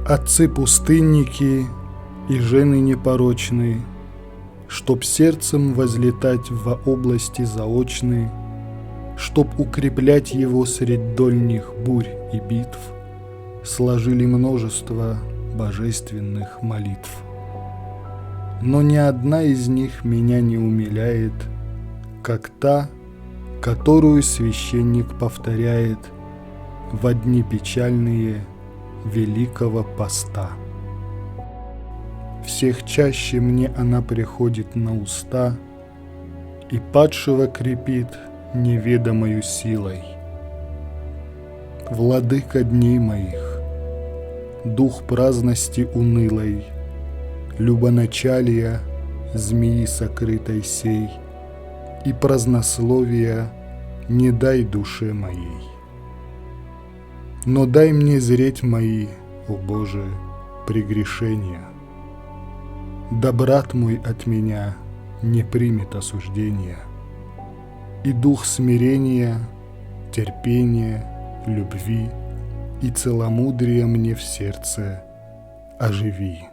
Отцы-пустынники и жены непорочные, чтоб сердцем возлетать во области заочные, чтоб укреплять его средь дольних бурь и битв, сложили множество божественных молитв. Но ни одна из них меня не умиляет, как та, которую священник повторяет во дни печальные Великого Поста. Всех чаще мне она приходит на уста и падшего крепит неведомою силой. Владыка дней моих, дух праздности унылой, любоначалия змеи сокрытой сей, и празднословия не дай душе моей. Но дай мне зреть мои, о Боже, прегрешения. Да брат мой от меня не примет осуждения, и дух смирения, терпения, любви и целомудрия мне в сердце оживи.